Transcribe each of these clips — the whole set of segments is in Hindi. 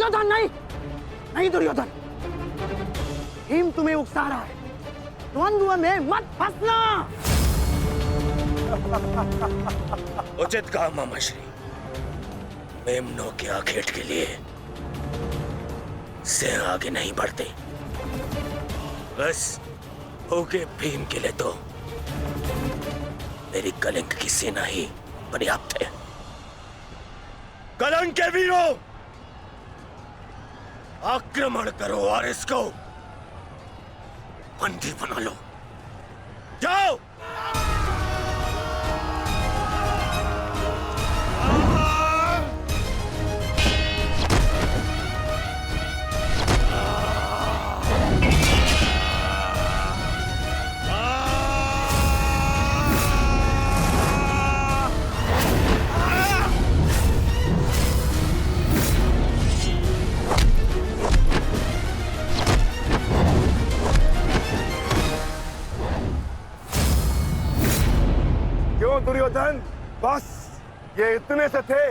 दुर्योधन नहीं, नहीं दुर्योधन, भीम तुम्हें उकसा रहा है, द्वंद्व में मत फंसना। उचित कहा मामाश्री, मेमनों के आखेट के लिए से आगे नहीं बढ़ते, बस भूखे भीम के लिए तो मेरी कलिंग की सेना ही पर्याप्त है। कलंक के वीरों, आक्रमण करो और इसको बंदी बना लो। जाओ। दुर्योधन, बस ये इतने से थे?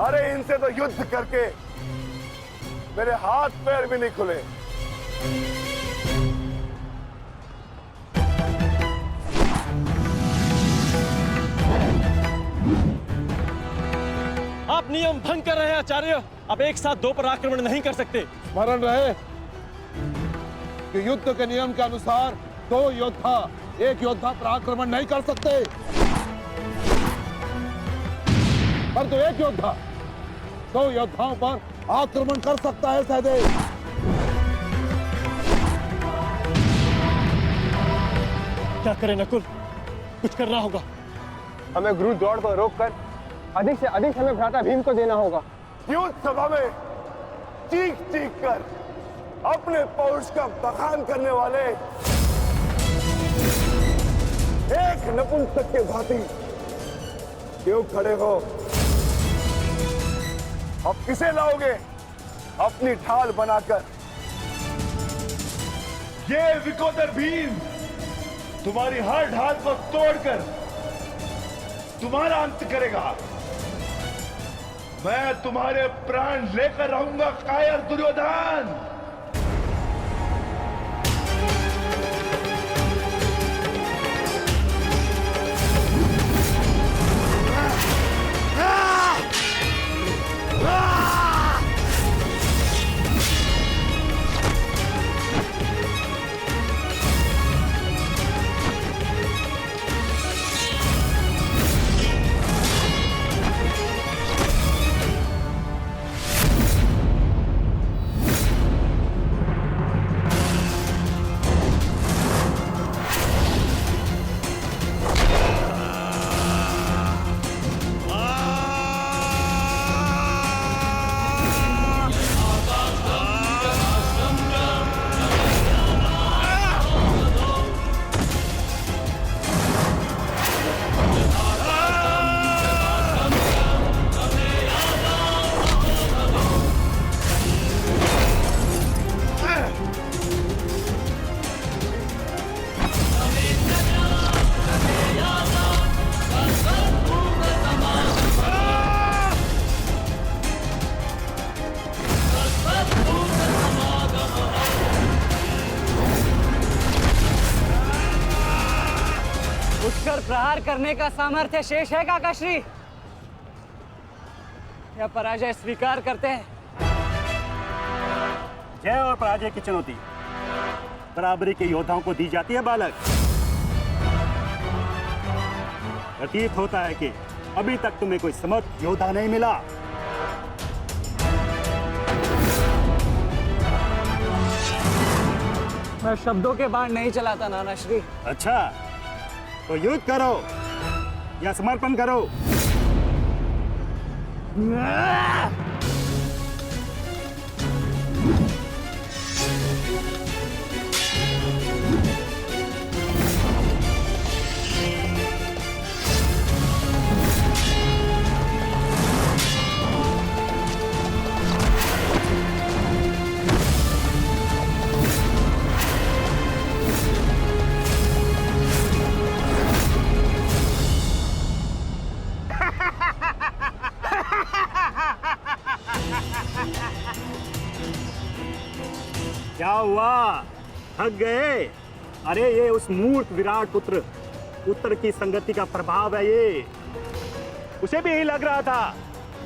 अरे इनसे तो युद्ध करके मेरे हाथ पैर भी नहीं खुले। आप नियम भंग कर रहे हैं आचार्य। आप एक साथ दो पर आक्रमण नहीं कर सकते। स्मरण रहे कि युद्ध के नियम के अनुसार दो योद्धा एक योद्धा पर आक्रमण नहीं कर सकते, पर तो एक योद्धा दो योद्धाओं पर आक्रमण कर सकता है। सहदेव, क्या करें नकुल, कुछ करना होगा। हमें गुरु दौड़ को रोककर अधिक से अधिक हमें भ्राता भीम को देना होगा। युद्ध सभा में चीख चीख कर अपने पौरुष का बखान करने वाले एक नपुंसक के भांति क्यों खड़े हो? अब किसे लाओगे अपनी ढाल बनाकर? ये विकोदर भीम तुम्हारी हर ढाल को तोड़कर तुम्हारा अंत करेगा। मैं तुम्हारे प्राण लेकर रहूंगा कायर दुर्योधन। प्रहार करने का सामर्थ्य शेष है काकाश्री, या पराजय स्वीकार करते हैं? जय और पराजय की चुनौती बराबरी के योद्धाओं को दी जाती है बालक। प्रतीत होता है कि अभी तक तुम्हें कोई समर्थ योद्धा नहीं मिला। मैं शब्दों के बाण नहीं चलाता नानाश्री। अच्छा, तो युद्ध करो या समर्पण करो। क्या हुआ, थक गए? अरे ये उस मूर्ख विराट पुत्र उत्तर की संगति का प्रभाव है। ये उसे भी यही लग रहा था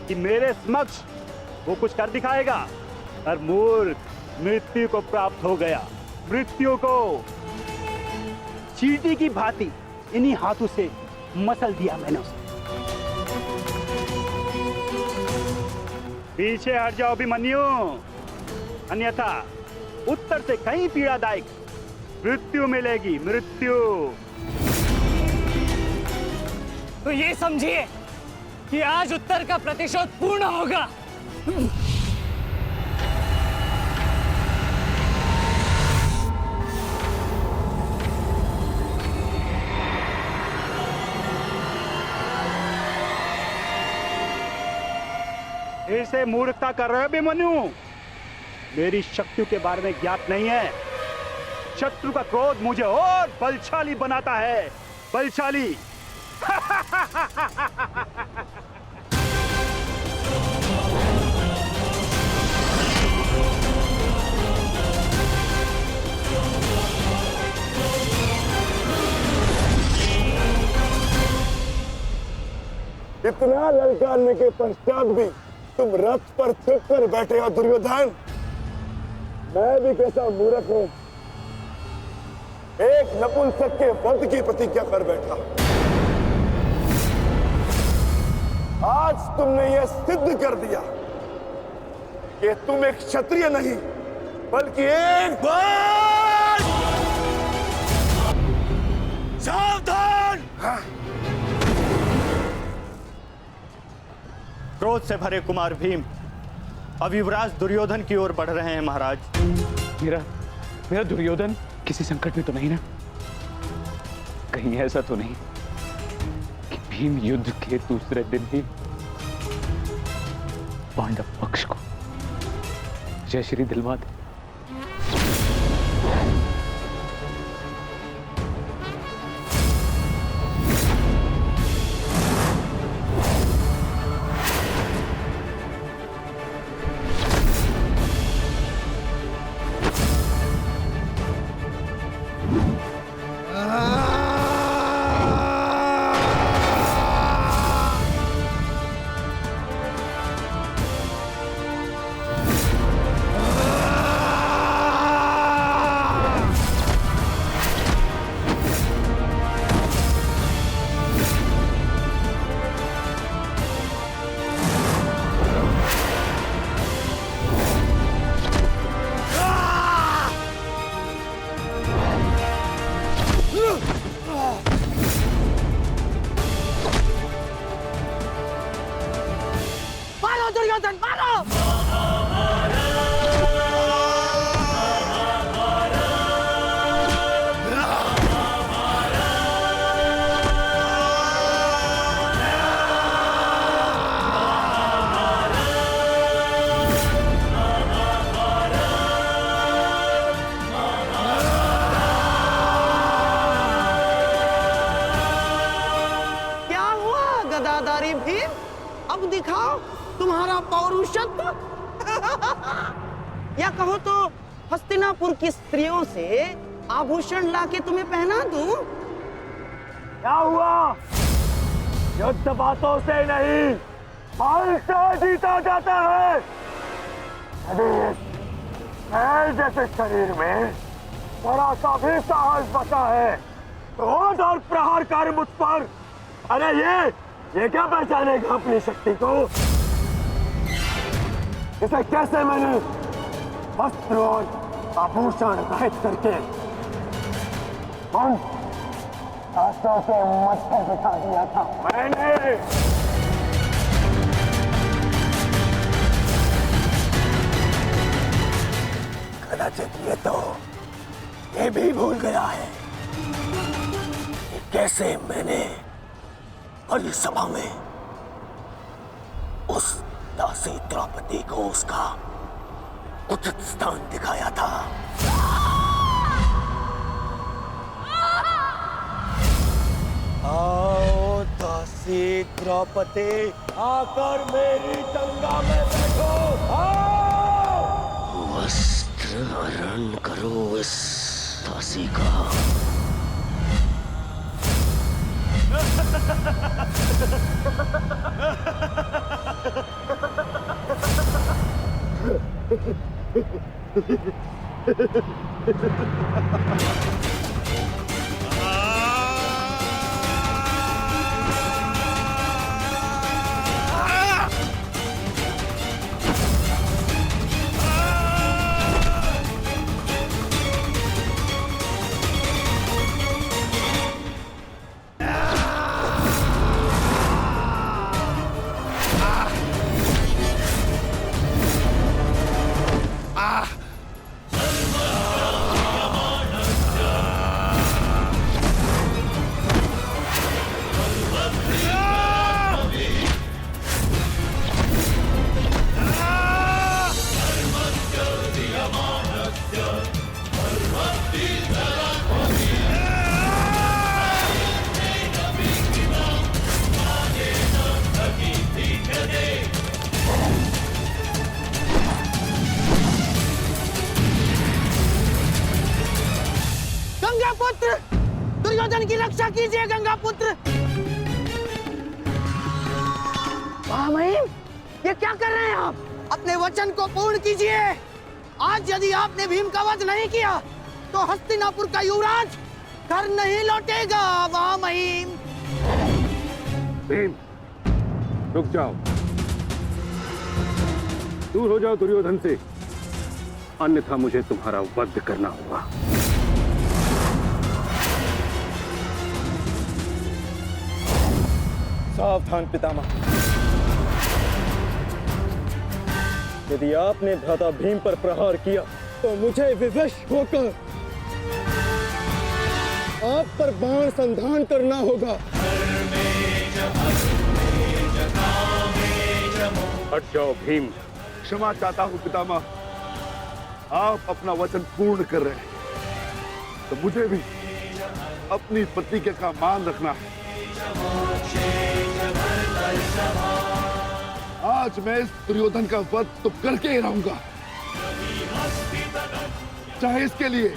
कि मेरे समक्ष वो कुछ कर दिखाएगा, और मूर्ख मृत्यु को प्राप्त हो गया। मृत्यु को चींटी की भांति इन्हीं हाथों से मसल दिया मैंने उसे। पीछे हट जाओ अभिमन्यु, अन्यथा उत्तर से कहीं पीड़ादायक मृत्यु मिलेगी, मृत्यु। तो ये समझिए कि आज उत्तर का प्रतिशोध पूर्ण होगा। ऐसे मूर्खता कर रहे हो अभिमन्यु? मेरी शक्तियों के बारे में ज्ञात नहीं है। शत्रु का क्रोध मुझे और बलशाली बनाता है, बलशाली। इतना ललकारने के पश्चात भी तुम रथ पर छिप कर बैठे हो दुर्योधन। मैं भी कैसा मूर्ख हूं, एक नपुंसक के वध की प्रतिज्ञा कर बैठा। आज तुमने यह सिद्ध कर दिया कि तुम एक क्षत्रिय नहीं बल्कि एक सावधान! क्रोध से भरे कुमार भीम अब युवराज दुर्योधन की ओर बढ़ रहे हैं महाराज। मेरा दुर्योधन किसी संकट में तो नहीं ना? कहीं ऐसा तो नहीं कि भीम युद्ध के दूसरे दिन ही पांडव पक्ष को जय श्री दिलवा दे? मारो दुर्योधन, मारो! क्या हुआ गदाधारी भीम? अब दिखाओ तुम्हारा पौरुषत्व। या कहो तो हस्तिनापुर की स्त्रियों से आभूषण लाके तुम्हें पहना दूं? क्या हुआ? युद्ध बातों से नहीं बल से जीता जाता है। यदि इस मैल जैसे शरीर में थोड़ा सा भी साहस बचा है तो और प्रहार कर मुझ पर। अरे ये क्या पहचानेगा अपनी शक्ति को? इसे कैसे मैंने वस्त्र और आभूषण रहित करके उन शास्त्रों के मध्य बिठा दिया था मैंने। कदाचित ये भी भूल गया है कि कैसे मैंने बड़ी सभा में उस दासी द्रौपदी को उसका उचित स्थान दिखाया था। आओ दासी द्रौपदी, आकर मेरी गंगा में बैठो। आओ! वस्त्र पुत्र हरण करो इस दासी का। गंगा पुत्र, दुर्योधन की रक्षा कीजिए गंगा पुत्र। महामहिम, ये क्या कर रहे हैं आप? अपने वचन को पूर्ण कीजिए। आज यदि आपने भीम का वध नहीं किया तो हस्तिनापुर का युवराज घर नहीं लौटेगा। महामहिम, भीम, रुक जाओ, दूर हो जाओ दुर्योधन से, अन्यथा मुझे तुम्हारा वध करना होगा। सावधान पितामह, यदि आपने भ्राता भीम पर प्रहार किया तो मुझे विवश होकर आप पर बाण संधान करना होगा। हट जाओ भीम। क्षमा चाहता हूं पितामह, आप अपना वचन पूर्ण कर रहे हैं तो मुझे भी अपनी प्रतिज्ञा का मान रखना है। आज मैं इस दुर्योधन का वध तो करके ही रहूंगा, चाहे इसके लिए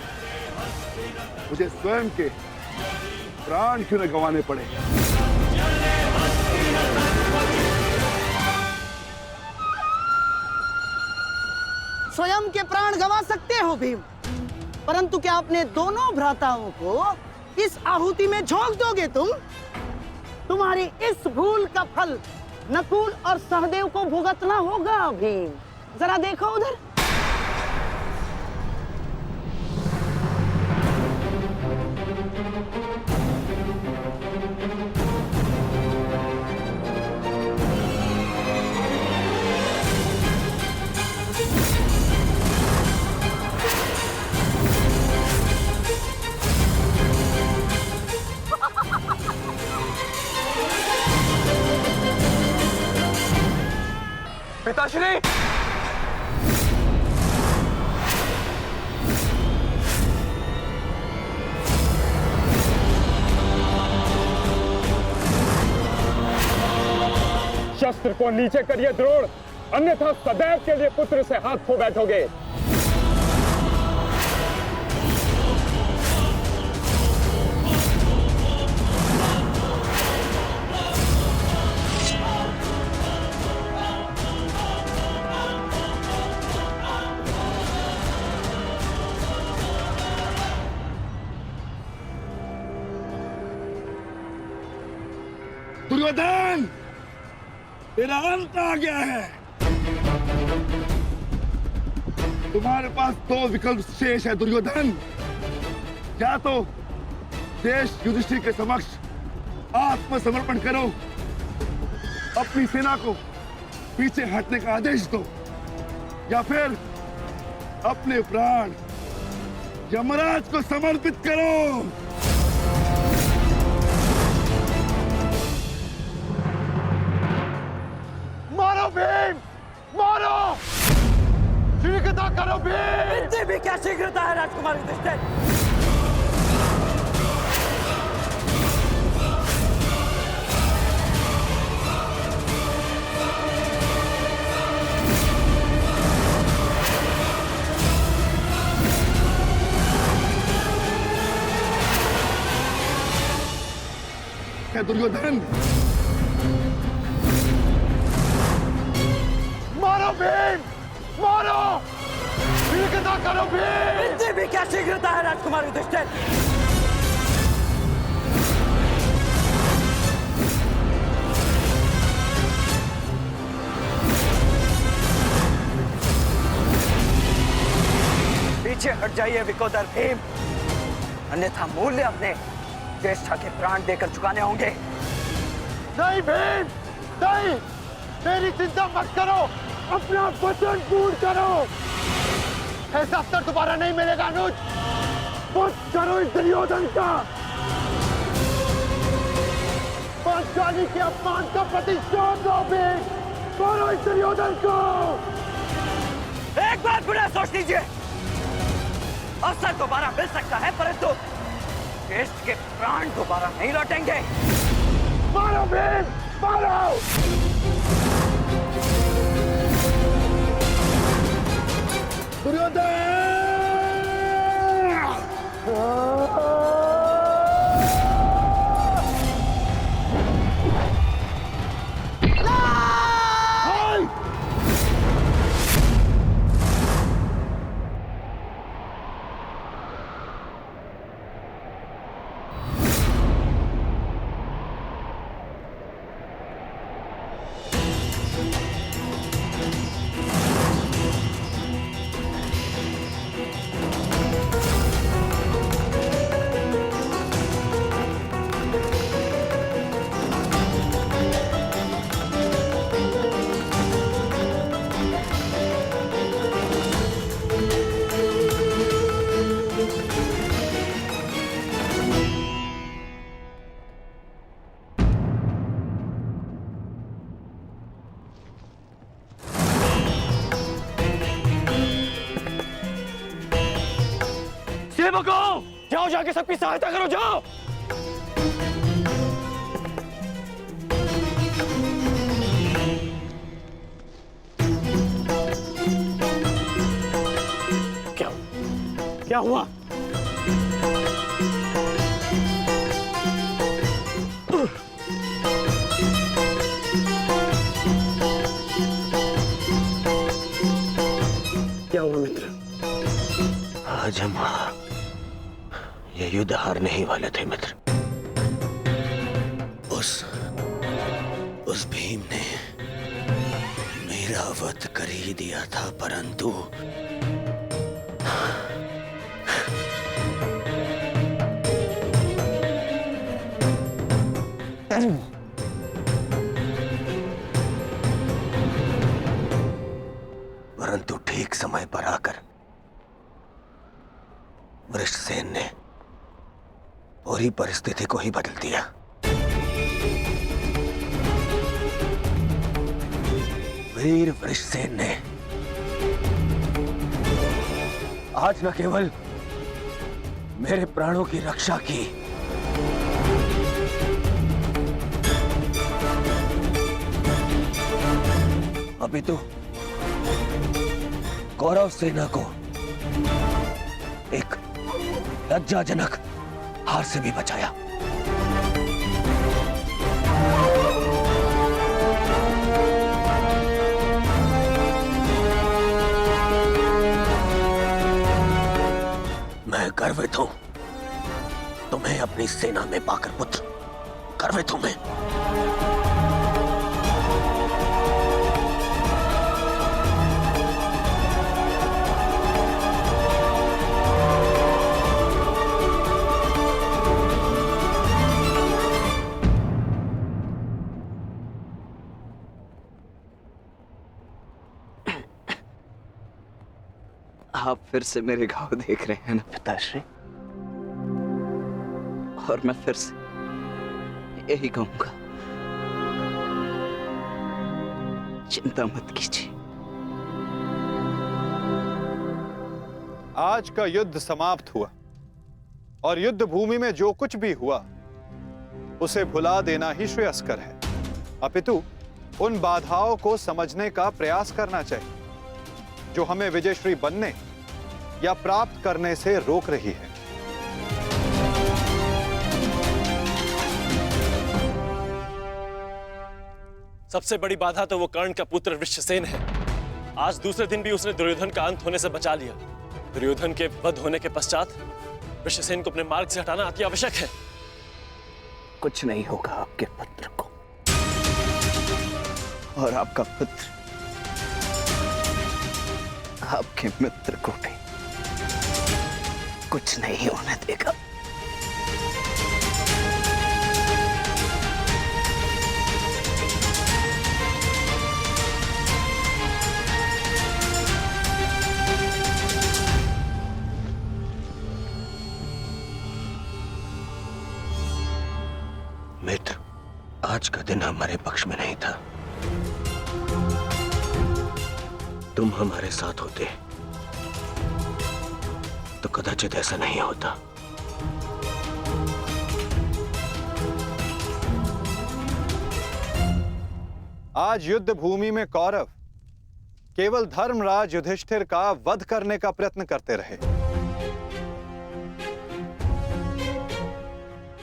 मुझे स्वयं के प्राण क्यों न गंवाने पड़े। स्वयं के प्राण गंवा सकते हो भीम, परंतु क्या अपने दोनों भ्राताओं को इस आहुति में झोंक दोगे तुम? तुम्हारी इस भूल का फल नकुल और सहदेव को भुगतना होगा भीम। जरा देखो उधर। पिताश्री, शस्त्र को नीचे करिए द्रोण, अन्यथा सदैव के लिए पुत्र से हाथ खो बैठोगे। दुर्योधन, तेरा अंत आ गया है। तुम्हारे पास दो विकल्प शेष है दुर्योधन। या तो देश युधिष्ठिर के समक्ष आत्मसमर्पण करो, अपनी सेना को पीछे हटने का आदेश दो, या फिर अपने प्राण यमराज को समर्पित करो। मारो भीम, मारो! शीघ्रता करो भीम! इतनी भी क्या शीघ्रता है राजकुमार युधिष्ठिर? दुर्योधन। मारो भीम, मारो, शीघ्रता करो भीम। इतनी भी क्या शीघ्रता है राजकुमार युधिष्ठिर? पीछे हट जाइए विकोदर भीम, अन्यथा मूल्य अपने ज्येष्ठा के प्राण देकर चुकाने होंगे। नहीं भीम, नहीं, मेरी चिंता मत करो, अपना वचन पूर्ण करो। ऐसा अवसर दोबारा नहीं मिलेगा अनुज, वध करो इस दुर्योधन का। पांचाली के अपमान का प्रतिशोध लो भीम, मारो इस दुर्योधन को। एक बार पुनः सोच लीजिए, अवसर दोबारा मिल सकता है परंतु ज्येष्ठ के प्राण दोबारा नहीं लौटेंगे। मारो भीम, मारो। दुर्योधन! सेवकों, जाओ जाके सबकी सहायता करो, जाओ। क्या हुआ? क्या हुआ मित्र? आज हम ये युद्ध हारने ही वाले थे मित्र। उस भीम ने मेरा वध कर ही दिया था, परंतु ठीक समय पर आकर वृषसेन ने पूरी परिस्थिति को ही बदल दिया। वीर वृषसेन ने आज न केवल मेरे प्राणों की रक्षा की, अभी तो कौरव सेना को एक लज्जाजनक हार से भी बचाया। मैं गर्वित हूं तुम्हें अपनी सेना में पाकर पुत्र, गर्वित हूं मैं। आप फिर से मेरे घाव देख रहे हैं ना पिताश्री, और मैं फिर से यही कहूंगा, चिंता मत कीजिए। आज का युद्ध समाप्त हुआ और युद्ध भूमि में जो कुछ भी हुआ उसे भुला देना ही श्रेयस्कर है। अपितु उन बाधाओं को समझने का प्रयास करना चाहिए जो हमें विजयश्री बनने या प्राप्त करने से रोक रही है। सबसे बड़ी बाधा तो वो कर्ण का पुत्र वृषसेन है। आज दूसरे दिन भी उसने दुर्योधन का अंत होने से बचा लिया। दुर्योधन के वध होने के पश्चात वृषसेन को अपने मार्ग से हटाना अति आवश्यक है। कुछ नहीं होगा आपके पुत्र को, और आपका पुत्र आपके मित्र को भी कुछ नहीं होने देगा। मित्र, आज का दिन हमारे पक्ष में नहीं था। तुम हमारे साथ होते तो कदाचित ऐसा नहीं होता। आज युद्ध भूमि में कौरव केवल धर्मराज युधिष्ठिर का वध करने का प्रयत्न करते रहे,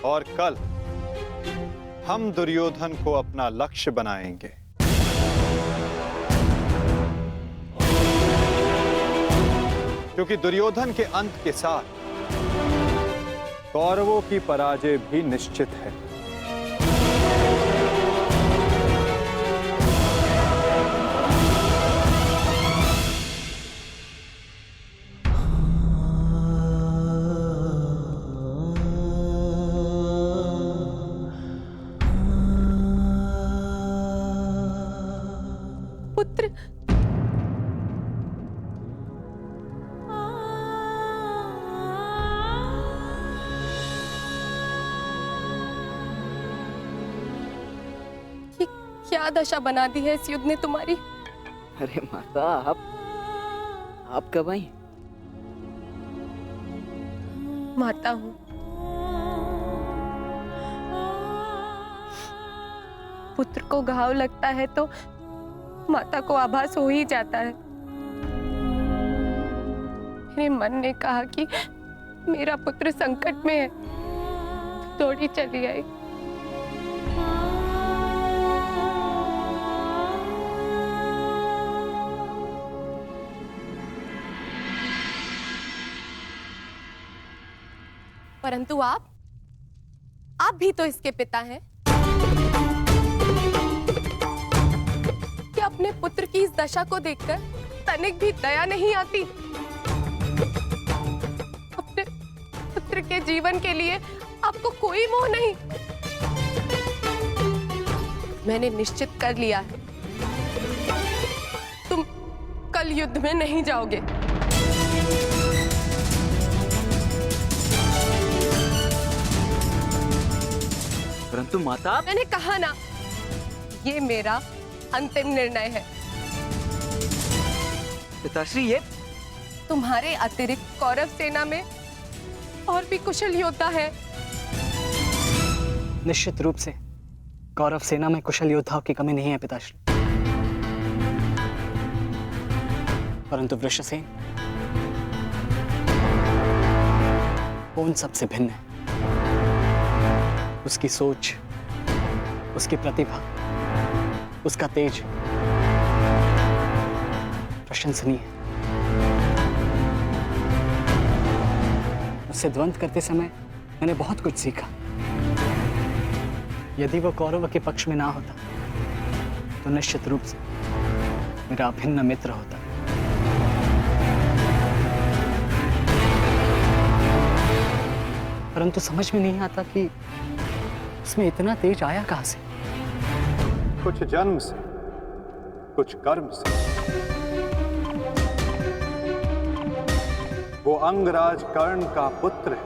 और कल हम दुर्योधन को अपना लक्ष्य बनाएंगे। क्योंकि दुर्योधन के अंत के साथ कौरवों की पराजय भी निश्चित है। पुत्र, ये क्या दशा बना दी है इस युद्ध ने तुम्हारी? अरे माता, आप कब आई? माता हूं। पुत्र को घाव लगता है तो माता को आभास हो ही जाता है। मेरे मन ने कहा कि मेरा पुत्र संकट में है, दौड़ी चली आई। परंतु आप भी तो इसके पिता हैं। अपने पुत्र की इस दशा को देखकर तनिक भी दया नहीं आती? अपने पुत्र के जीवन के लिए आपको कोई मोह नहीं? मैंने निश्चित कर लिया है, तुम कल युद्ध में नहीं जाओगे। परंतु माता, मैंने कहा ना, ये मेरा अंतिम निर्णय है। पिताश्री, ये तुम्हारे अतिरिक्त कौरव सेना में और भी कुशल योद्धा है। निश्चित रूप से कौरव सेना में कुशल योद्धाओं की कमी नहीं है पिताश्री, परंतु वृषसेन वो उन सबसे भिन्न है। उसकी सोच, उसकी प्रतिभा, उसका तेज प्रशंसनीय है। उससे द्वंद्व करते समय मैंने बहुत कुछ सीखा। यदि वो कौरव के पक्ष में ना होता तो निश्चित रूप से मेरा अभिन्न मित्र होता। परंतु समझ में नहीं आता कि उसमें इतना तेज आया कहां से। कुछ जन्म से, कुछ कर्म से। वो अंगराज कर्ण का पुत्र है,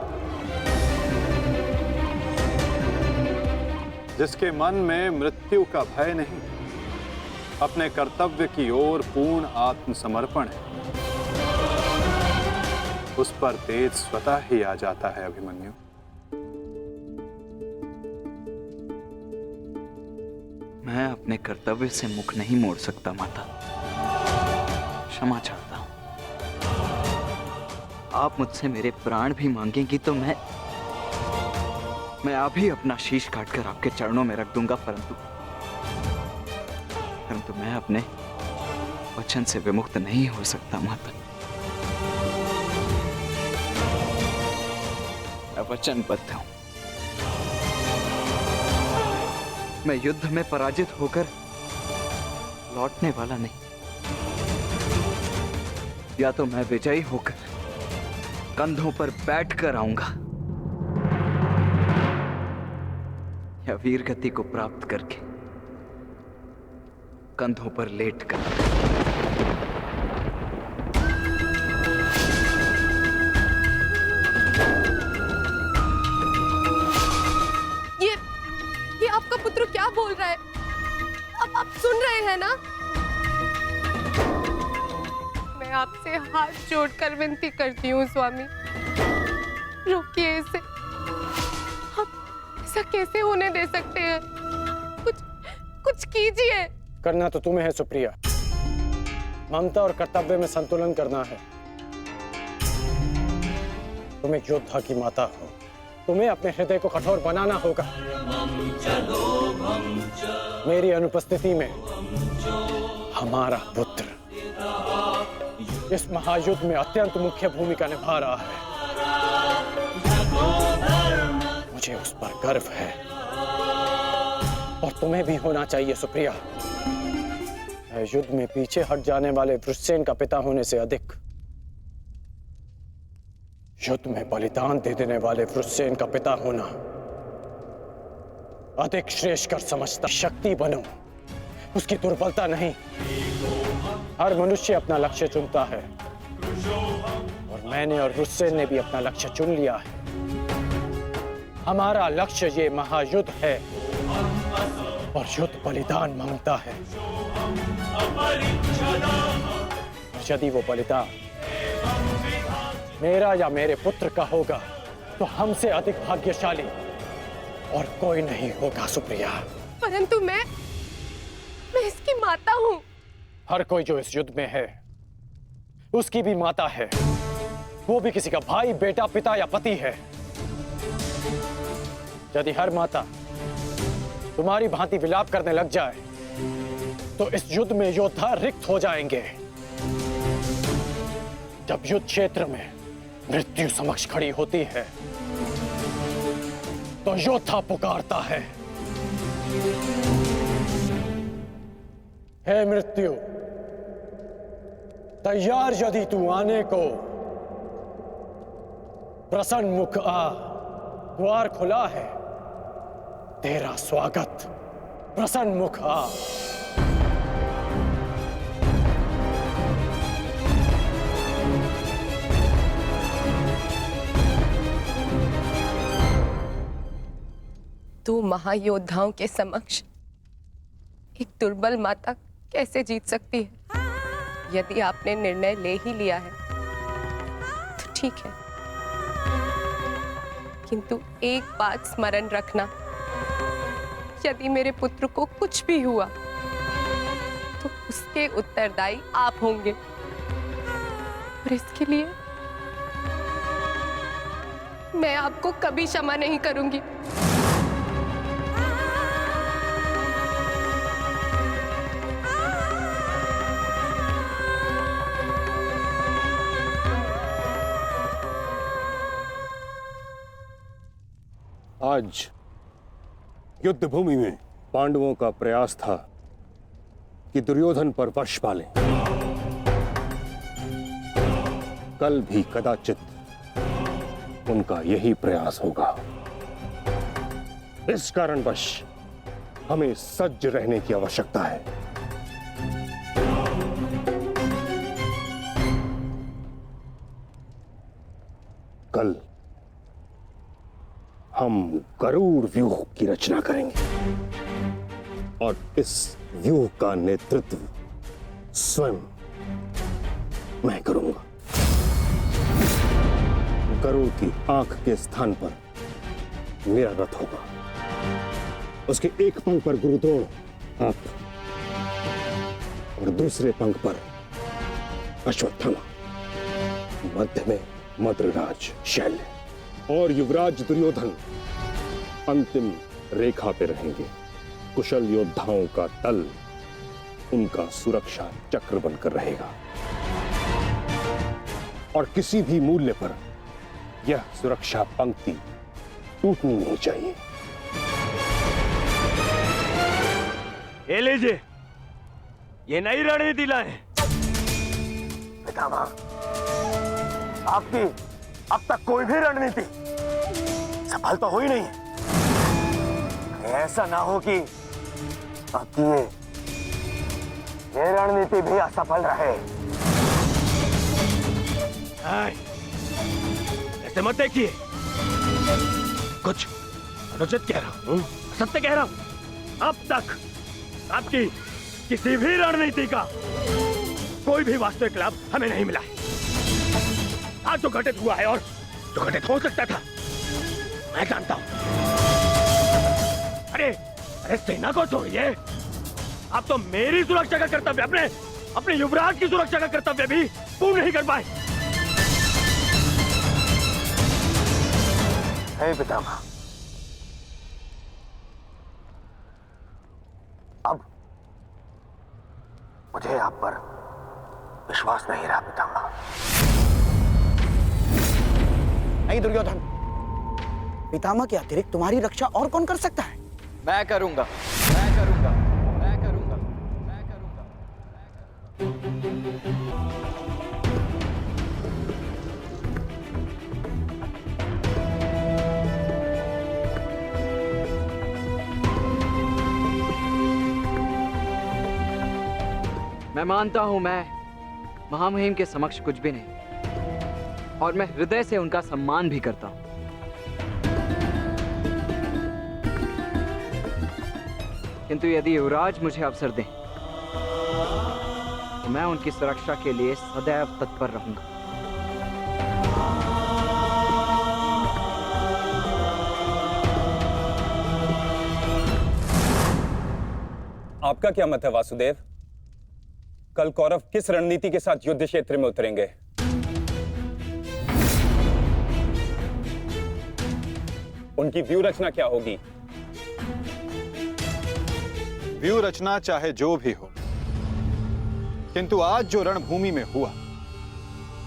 जिसके मन में मृत्यु का भय नहीं, अपने कर्तव्य की ओर पूर्ण आत्मसमर्पण है। उस पर तेज स्वतः ही आ जाता है अभिमन्यु। मैं अपने कर्तव्य से मुख नहीं मोड़ सकता माता, क्षमा चाहता हूं। आप मुझसे मेरे प्राण भी मांगेंगी तो मैं अभी अपना शीश काटकर आपके चरणों में रख दूंगा, परंतु मैं अपने वचन से विमुक्त नहीं हो सकता माता। मैं वचनबद्ध हूं। मैं युद्ध में पराजित होकर लौटने वाला नहीं। या तो मैं विजयी होकर कंधों पर बैठकर आऊंगा, या वीर गति को प्राप्त करके कंधों पर लेटकर। ये आपका पुत्र क्या बोल रहा है? अब आप सुन रहे हैं ना? मैं आपसे हाथ जोड़कर विनती करती हूँ स्वामी, रोकिए इसे। आप ऐसा कैसे होने दे सकते हैं? कुछ कीजिए। करना तो तुम्हें है सुप्रिया। ममता और कर्तव्य में संतुलन करना है। तुम एक योद्धा की माता हो, तुम्हें अपने हृदय को कठोर बनाना होगा। मेरी अनुपस्थिति में हमारा पुत्र इस महायुद्ध में अत्यंत मुख्य भूमिका निभा रहा है। मुझे उस पर गर्व है और तुम्हें भी होना चाहिए सुप्रिया। युद्ध में पीछे हट जाने वाले वृषसेन का पिता होने से अधिक युद्ध में बलिदान दे देने वाले वृषसेन का पिता होना अधिक श्रेष्ठकर समझता। शक्ति बनो, उसकी दुर्बलता नहीं। हर मनुष्य अपना लक्ष्य चुनता है और मैंने और वृषसेन ने भी अपना लक्ष्य चुन लिया है। हमारा लक्ष्य ये महायुद्ध है और युद्ध बलिदान मांगता है। यदि वो बलिदान मेरा या मेरे पुत्र का होगा तो हमसे अधिक भाग्यशाली और कोई नहीं होगा सुप्रिया। परंतु मैं इसकी माता हूँ। हर कोई जो इस युद्ध में है उसकी भी माता है। वो भी किसी का भाई, बेटा, पिता या पति है। यदि हर माता तुम्हारी भांति विलाप करने लग जाए तो इस युद्ध में योद्धा रिक्त हो जाएंगे। जब युद्ध क्षेत्र में मृत्यु समक्ष खड़ी होती है तो योद्धा पुकारता है, हे मृत्यु, तैयार यदि तू आने को, प्रसन्न मुख आ, द्वार खुला है, तेरा स्वागत, प्रसन्न मुख आ। दो महायोद्धाओं के समक्ष एक दुर्बल माता कैसे जीत सकती है? यदि आपने निर्णय ले ही लिया है तो ठीक है, किंतु एक बात स्मरण रखना, यदि मेरे पुत्र को कुछ भी हुआ तो उसके उत्तरदायी आप होंगे और इसके लिए मैं आपको कभी क्षमा नहीं करूंगी। आज युद्ध भूमि में पांडवों का प्रयास था कि दुर्योधन पर वश पालें। कल भी कदाचित उनका यही प्रयास होगा। इस कारणवश हमें सज्ज रहने की आवश्यकता है। कल हम गरुड़ व्यूह की रचना करेंगे और इस व्यूह का नेतृत्व स्वयं मैं करूंगा। गरुड़ की आंख के स्थान पर मेरा रथ होगा। उसके एक पंख पर गुरुद्रोण आप और दूसरे पंख पर अश्वत्थामा, मध्य में मद्रराज शैल्य और युवराज दुर्योधन अंतिम रेखा पे रहेंगे। कुशल योद्धाओं का दल उनका सुरक्षा चक्र बनकर रहेगा और किसी भी मूल्य पर यह सुरक्षा पंक्ति टूटनी नहीं चाहिए। ये लीजिए, ये नई रणनीति लाए। पितामह, आपकी अब तक कोई भी रणनीति सफल तो हुई नहीं है। ऐसा ना हो कि आपकी ये रणनीति भी असफल रहे। ऐसे मत देखिए, कुछ अनुचित कह रहा हूं, सत्य कह रहा हूं। अब तक आपकी किसी भी रणनीति का कोई भी वास्तविक लाभ हमें नहीं मिला है। आज जो घटित हुआ है और जो घटित हो सकता था, मैं जानता हूं। अरे सेना को छोड़िए, आप तो मेरी सुरक्षा का कर्तव्य, अपने युवराज की सुरक्षा का कर्तव्य भी पूर्ण नहीं कर पाए। हे पितामह, अब मुझे आप पर विश्वास नहीं रहा पितामह। नहीं दुर्योधन, पितामह के अतिरिक्त तुम्हारी रक्षा और कौन कर सकता है? मैं करूंगा, मैं करूंगा, मैं करूंगा, मैं करूंगा। मैं मानता हूं मैं महामहिम के समक्ष कुछ भी नहीं, और मैं हृदय से उनका सम्मान भी करता हूं। किंतु यदि युवराज मुझे अवसर दें तो मैं उनकी सुरक्षा के लिए सदैव तत्पर रहूंगा। आपका क्या मत है वासुदेव? कल कौरव किस रणनीति के साथ युद्ध क्षेत्र में उतरेंगे? उनकी व्यूह रचना क्या होगी? व्यू रचना चाहे जो भी हो, किंतु आज जो रणभूमि में हुआ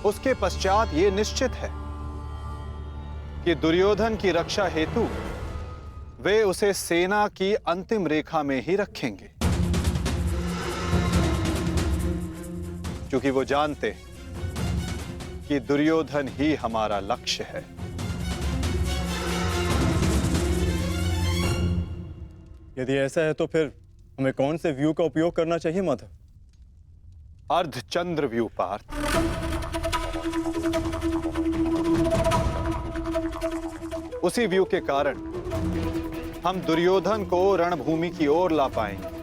उसके पश्चात यह निश्चित है कि दुर्योधन की रक्षा हेतु वे उसे सेना की अंतिम रेखा में ही रखेंगे, क्योंकि वो जानते कि दुर्योधन ही हमारा लक्ष्य है। यदि ऐसा है तो फिर हमें कौन से व्यू का उपयोग करना चाहिए माधव? अर्धचंद्र व्यू पार्थ। उसी व्यू के कारण हम दुर्योधन को रणभूमि की ओर ला पाएंगे।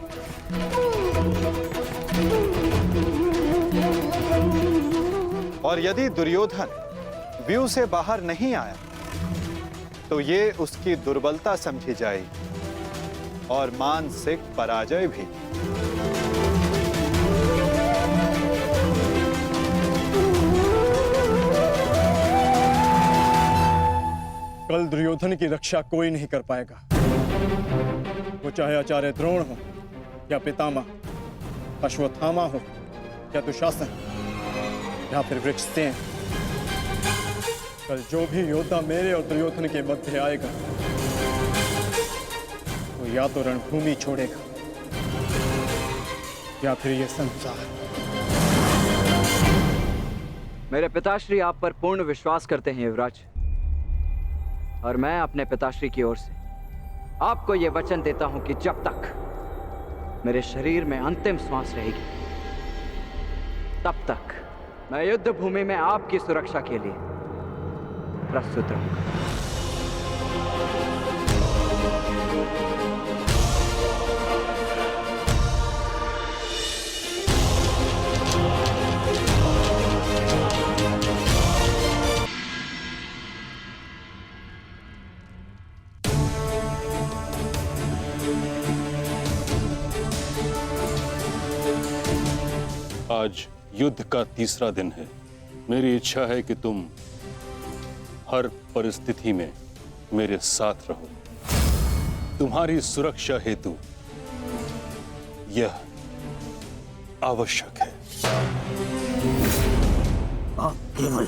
और यदि दुर्योधन व्यू से बाहर नहीं आया तो ये उसकी दुर्बलता समझी जाएगी और मानसिक पराजय भी। कल दुर्योधन की रक्षा कोई नहीं कर पाएगा, वो चाहे आचार्य द्रोण हो या पितामह, अश्वत्थामा हो या दुशासन या फिर वृक्षसेन। कल जो भी योद्धा मेरे और दुर्योधन के मध्य आएगा वो या तो रणभूमि छोड़ेगा या फिर ये संसार। मेरे पिताश्री आप पर पूर्ण विश्वास करते हैं युवराज, और मैं अपने पिताश्री की ओर से आपको यह वचन देता हूं कि जब तक मेरे शरीर में अंतिम श्वास रहेगी तब तक मैं युद्ध भूमि में आपकी सुरक्षा के लिए प्रस्तुत रहूंगा। आज युद्ध का तीसरा दिन है। मेरी इच्छा है कि तुम हर परिस्थिति में मेरे साथ रहो। तुम्हारी सुरक्षा हेतु यह आवश्यक है। आप केवल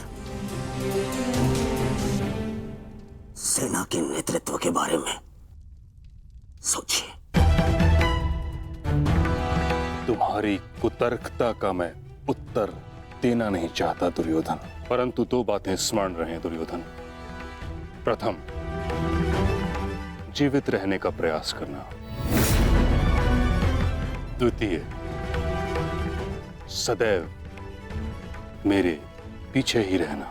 सेना के नेतृत्व के बारे में सोचिए। तुम्हारी कुतर्कता का मैं उत्तर देना नहीं चाहता दुर्योधन, परंतु दो बातें स्मरण रहे दुर्योधन। प्रथम, जीवित रहने का प्रयास करना। द्वितीय, सदैव मेरे पीछे ही रहना।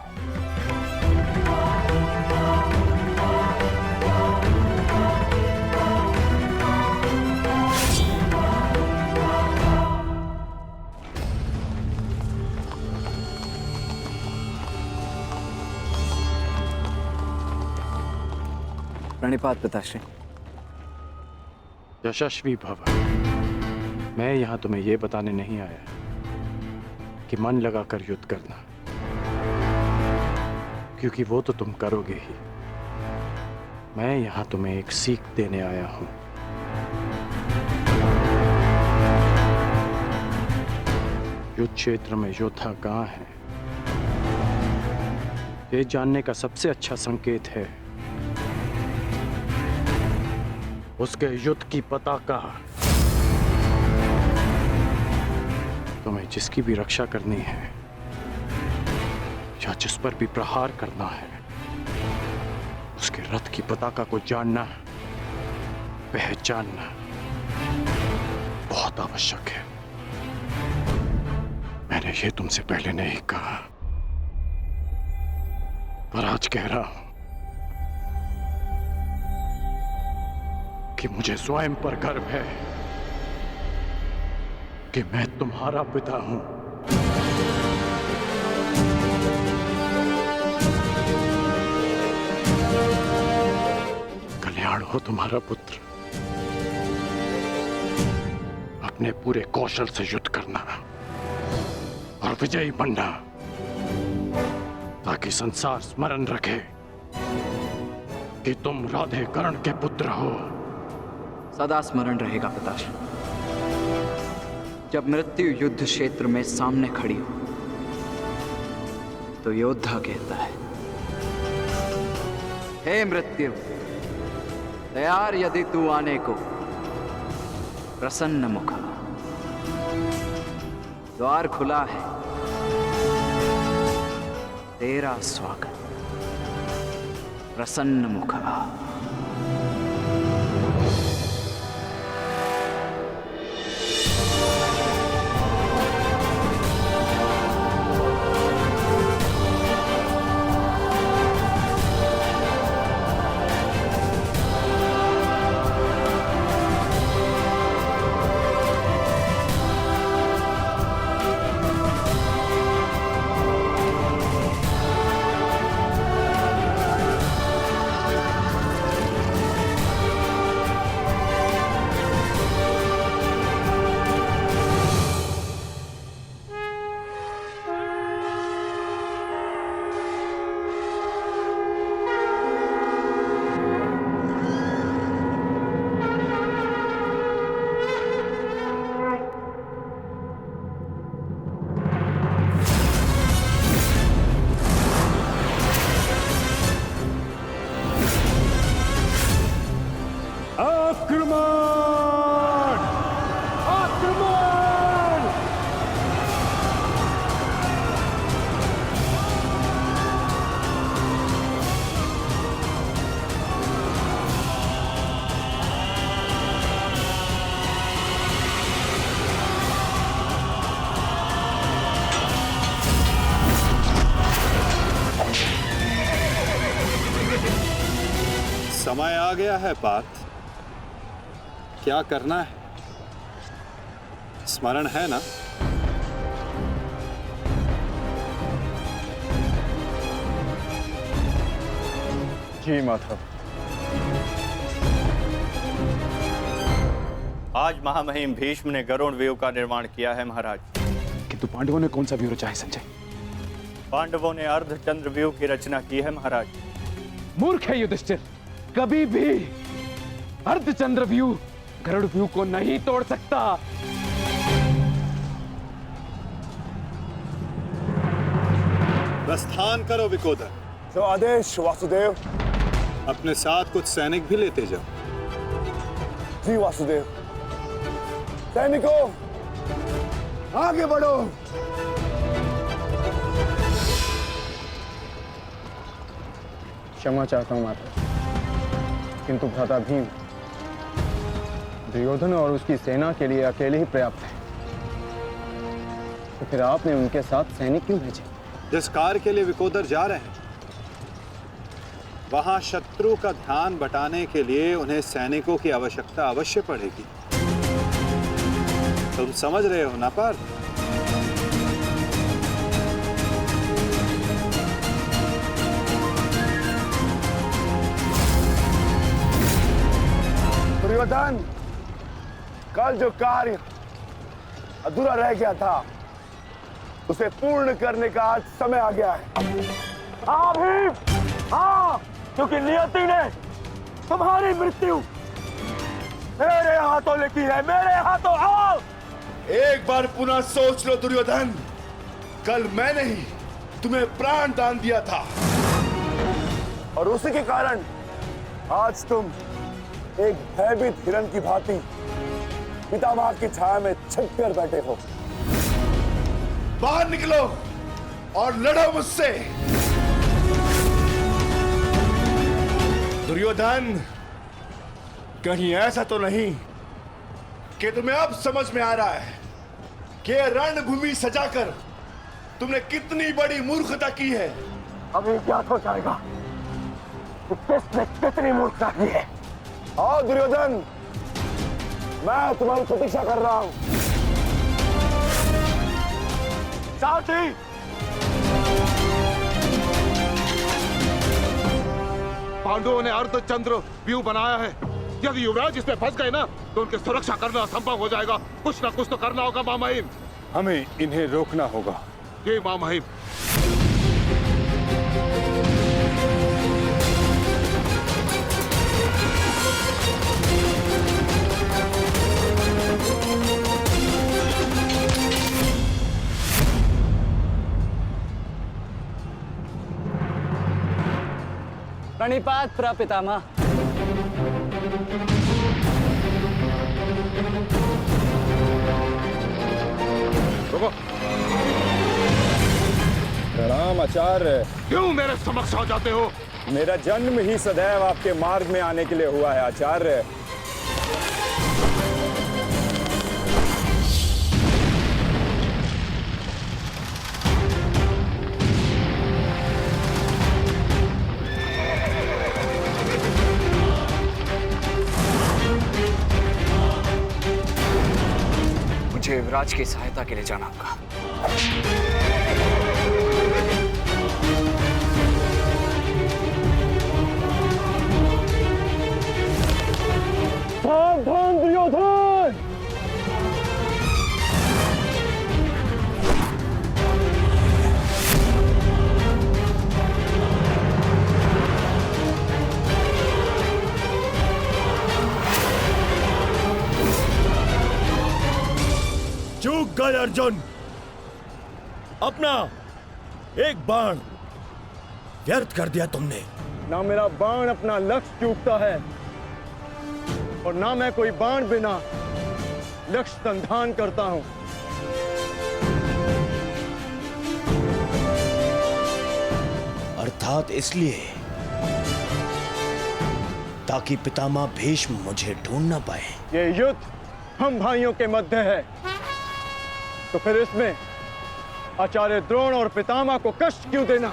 प्रणिपात पिताश्री। यशस्वी भव। मैं यहां तुम्हें यह बताने नहीं आया कि मन लगाकर युद्ध करना, क्योंकि वो तो तुम करोगे ही। मैं यहां तुम्हें एक सीख देने आया हूं। युद्ध क्षेत्र में योद्धा कहां है, ये जानने का सबसे अच्छा संकेत है उसके युद्ध की पताका। तुम्हें जिसकी भी रक्षा करनी है या जिस पर भी प्रहार करना है, उसके रथ की पताका को जानना, पहचानना बहुत आवश्यक है। मैंने ये तुमसे पहले नहीं कहा, पर आज कह रहा हूं कि मुझे स्वयं पर गर्व है कि मैं तुम्हारा पिता हूं। कल्याण हो तुम्हारा पुत्र। अपने पूरे कौशल से युद्ध करना और विजयी बनना, ताकि संसार स्मरण रखे कि तुम राधे कर्ण के पुत्र हो। सदा स्मरण रहेगा पिताश्री। जब मृत्यु युद्ध क्षेत्र में सामने खड़ी हो तो योद्धा कहता है, हे मृत्यु, तैयार यदि तू आने को, प्रसन्न मुखा। द्वार खुला है, तेरा स्वागत, प्रसन्न मुखा। समय आ गया है पार्थ, क्या करना है स्मरण है ना? जी माधव। आज महामहिम भीष्म ने गरुड़ व्यूह का निर्माण किया है महाराज। किंतु पांडवों ने कौन सा व्यूह रचा है संजय? पांडवों ने अर्धचंद्र व्यूह की रचना की है महाराज। मूर्ख है युधिष्ठिर, कभी भी अर्धचंद्र व्यूह गरुड़ व्यूह को नहीं तोड़ सकता। प्रस्थान करो विकोदर। जो आदेश वासुदेव। अपने साथ कुछ सैनिक भी लेते जाओ। जी वासुदेव। सैनिकों, आगे बढ़ो। क्षमा चाहता हूं माता, किंतु भ्राता भीम दुर्योधन और उसकी सेना के लिए अकेले ही पर्याप्त है। तो फिर आपने उनके साथ सैनिक क्यों भेजे? जिस कार्य के लिए विकोदर जा रहे हैं वहां शत्रु का ध्यान बटाने के लिए उन्हें सैनिकों की आवश्यकता अवश्य पड़ेगी। तुम समझ रहे हो ना पार्थ? दुर्योधन, कल जो कार्य अधूरा रह गया था उसे पूर्ण करने का आज समय आ गया है। हाँ भीम, हाँ, क्योंकि नियति ने तुम्हारी मृत्यु मेरे हाथों लिखी है, मेरे हाथों। आओ, एक बार पुनः सोच लो दुर्योधन, कल मैंने ही तुम्हें प्राण दान दिया था और उसी के कारण आज तुम एक भयभीत हिरण की भांति पितामह की छाया में छिप कर बैठे हो। बाहर निकलो और लड़ो मुझसे। दुर्योधन, कहीं ऐसा तो नहीं कि तुम्हें अब समझ में आ रहा है कि रणभूमि सजाकर तुमने कितनी बड़ी मूर्खता की है? अभी ज्ञात हो जाएगा कि किसने कितनी मूर्खता की है। आओ दुर्योधन, मैं तुम्हारी प्रतीक्षा कर रहा हूं। सारथी, पांडवों ने अर्धचंद्र व्यू बनाया है। यदि युवराज इसमें फंस गए ना तो उनकी सुरक्षा करना असंभव हो जाएगा। कुछ ना कुछ तो करना होगा मामहिम। हमें इन्हें रोकना होगा। ये मामहिम। प्रणिपात प्रपितामह। प्रणाम आचार्य। क्यों मेरे समक्ष आ जाते हो? मेरा जन्म ही सदैव आपके मार्ग में आने के लिए हुआ है आचार्य। मुझे युवराज की सहायता के लिए जाना होगा। सावधान दुर्योधन! चूक गए अर्जुन, अपना एक बाण व्यर्थ कर दिया तुमने। ना मेरा बाण अपना लक्ष्य चूकता है और ना मैं कोई बाण बिना लक्ष्य संधान करता हूं। अर्थात इसलिए ताकि पितामह भीष्म मुझे ढूंढ ना पाए। ये युद्ध हम भाइयों के मध्य है, तो फिर इसमें आचार्य द्रोण और पितामह को कष्ट क्यों देना?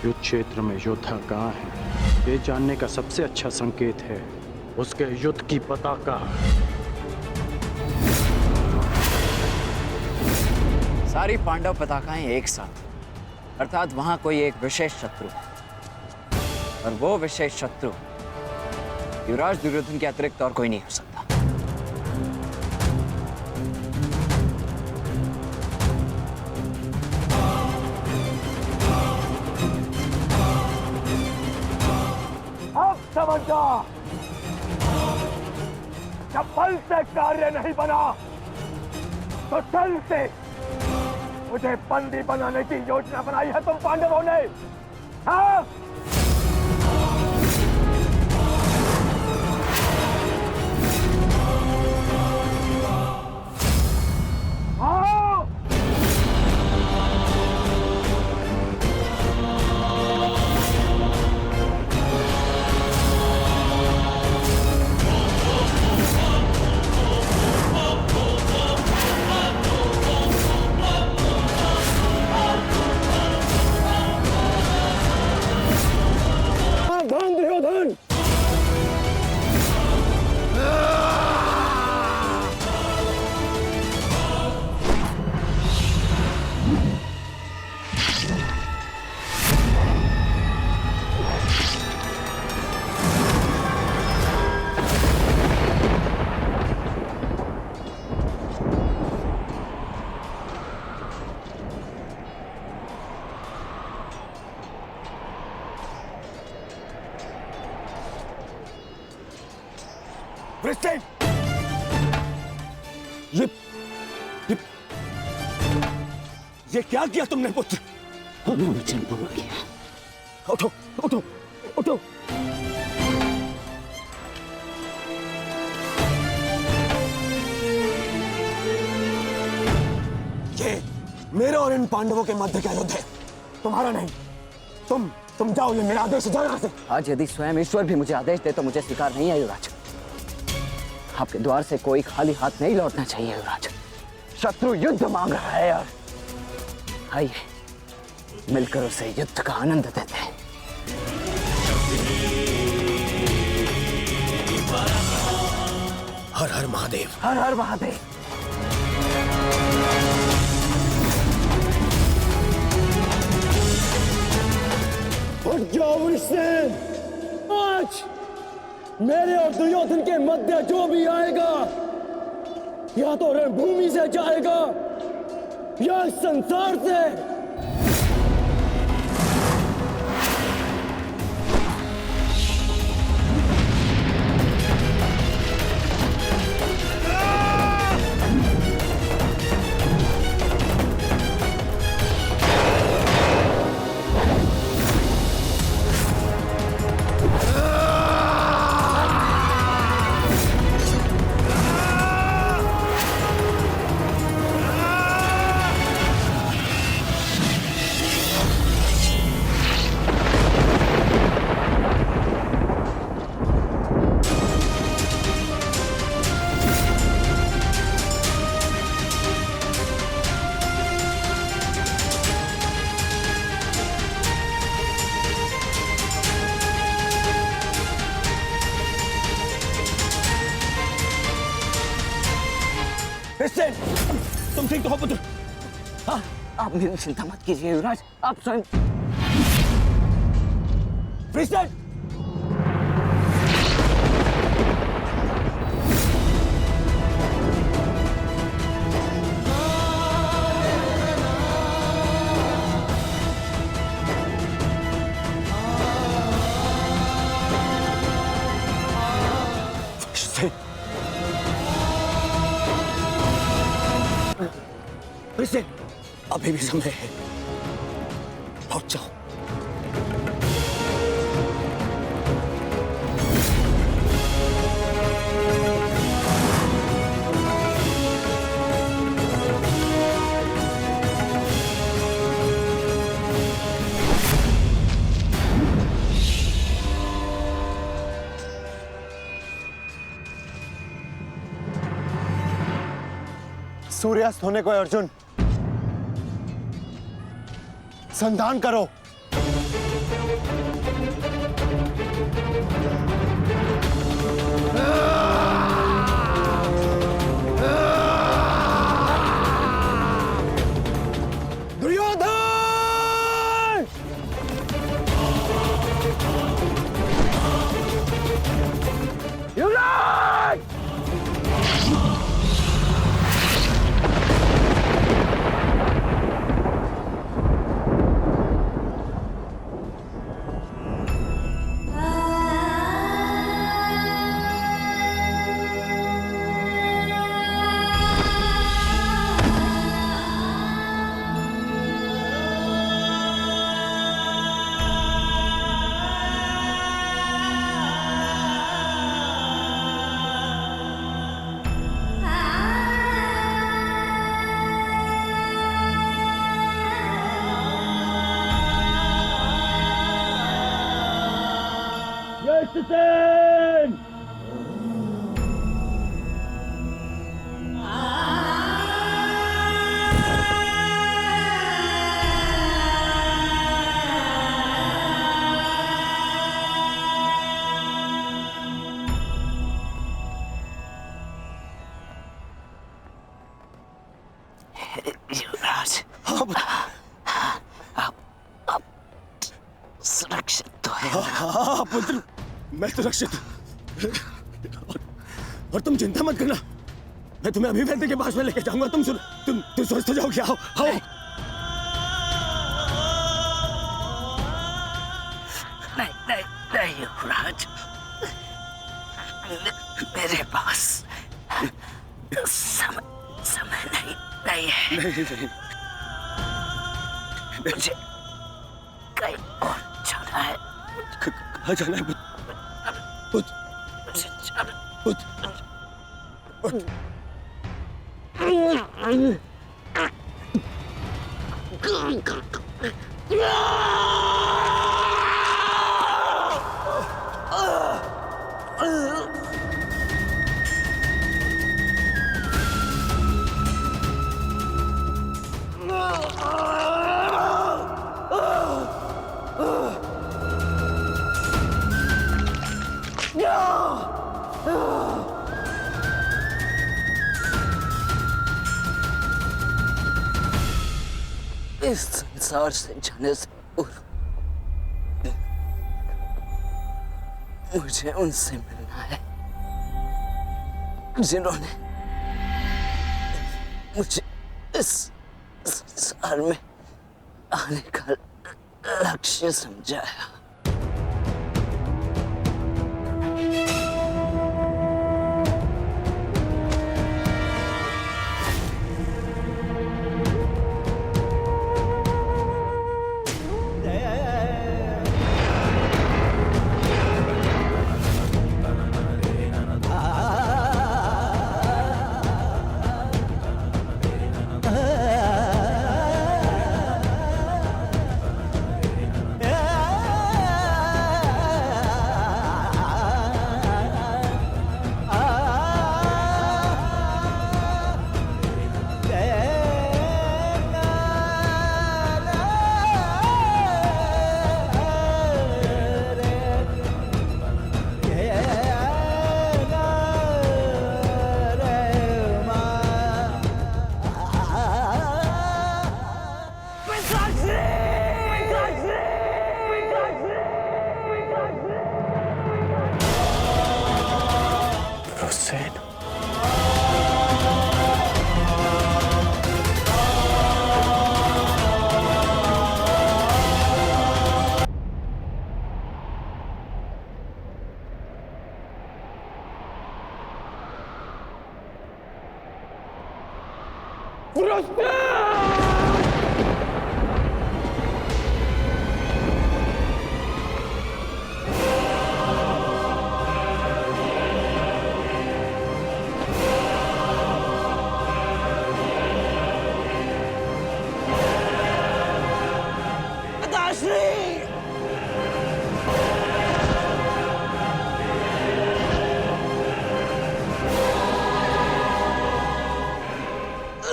युद्ध क्षेत्र में योद्धा कहाँ है, ये जानने का सबसे अच्छा संकेत है उसके युद्ध की पताका। सारी पांडव पताकाएं एक साथ, अर्थात वहां कोई एक विशेष शत्रु है, और वो विशेष शत्रु युवराज दुर्योधन के अतिरिक्त और कोई नहीं हो सकता। अब समझा, जब बल से कार्य नहीं बना तो छल से मुझे बंदी बनाने की योजना बनाई है तुम पांडवों ने। हाँ? ये क्या किया तुमने पुत्र? वचन पूरा किया। उठो उठो उठो। ये मेरे और इन पांडवों के मध्य का युद्ध है, तुम्हारा नहीं। तुम जाओ, ये मेरा आदेश, जाओ यहाँ से। आज यदि स्वयं ईश्वर भी मुझे आदेश दे तो मुझे स्वीकार नहीं है युवराज। आपके द्वार से कोई खाली हाथ नहीं लौटना चाहिए युवराज। शत्रु युद्ध मांग रहा है यार, आइए मिलकर उसे युद्ध का आनंद देते हैं। हर हर महादेव, हर हर महादेव। उठ जाओ वृषसेन, आज मेरे और दुर्योधन के मध्य जो भी आएगा या तो रणभूमि से जाएगा या संसार से। तुम ठीक तो हो पुत्र? हाँ, आप मेरी चिंता मत कीजिए युवराज, आप स्वयं। वैसे अभी भी समय है, लौट जाओ। सूर्यास्त होने को है अर्जुन, संधान करो। हाँ पुत्र, मैं सुरक्षित हूँ। और तुम चिंता मत करना, मैं तुम्हें अभी वैद्य के पास में लेके जाऊंगा। तुम स्वस्थ हो जाओगे। आओ आओ। नहीं युवराज, मेरे पास समय नहीं है। मुझे कहीं और जाना है। कहाँ जाना है पुत्र? मुझे जाना इस संसार से जाने से पूर्व मुझे उनसे मिलना है जिन्होंने मुझे इस संसार में आने का लक्ष्य समझाया।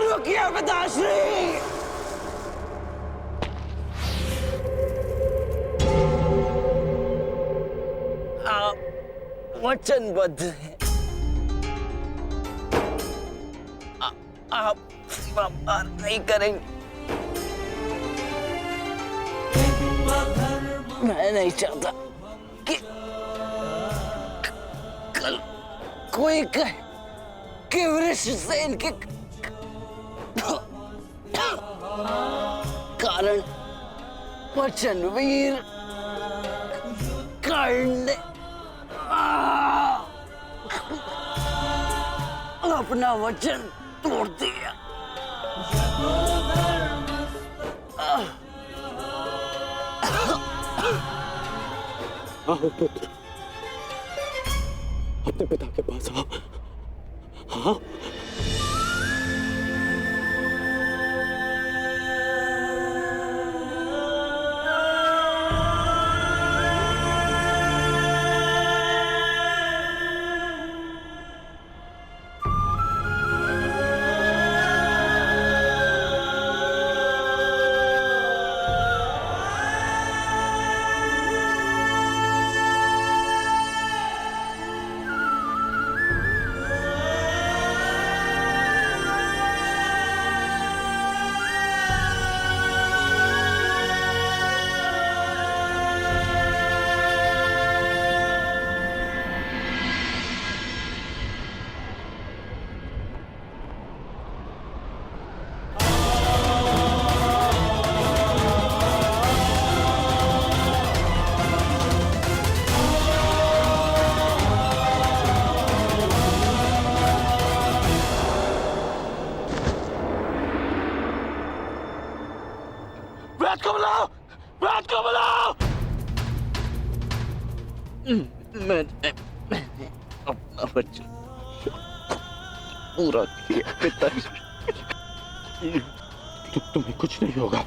रुकिए पिताश्री। आप वचनबद्ध हैं, आप पार नहीं करेंगे। मैं नहीं चाहता कि कल कोई कहे कि वृषसेन के कारण वचनवीर कर्ण ने अपना वचन तोड़ दिया। आओ पुत्र, अपने पिता के पास आओ। हाँ विराट को बुलाओ, विराट को बुलाओ। मैंने अपना वचन पूरा किया पिताश्री। तुम्हें कुछ नहीं होगा,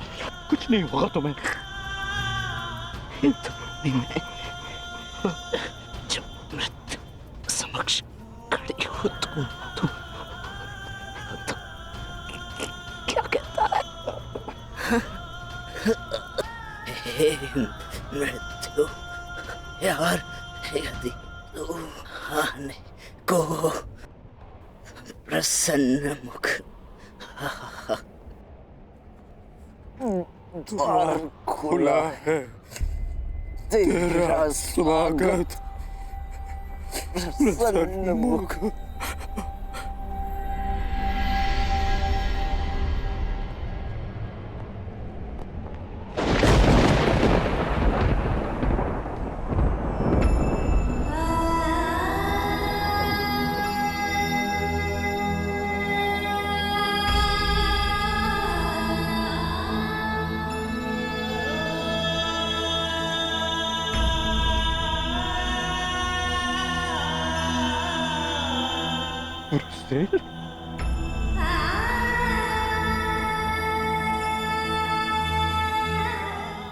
कुछ नहीं होगा तुम्हें। जब मृत्यु समक्ष खड़ी हो तो क्या कहता है? हे मृत्यु, यार यदि तू आने को प्रसन्न मुख द्वार खुला है, तेरा स्वागत प्रसन्न मुख।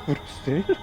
रुस्सेल?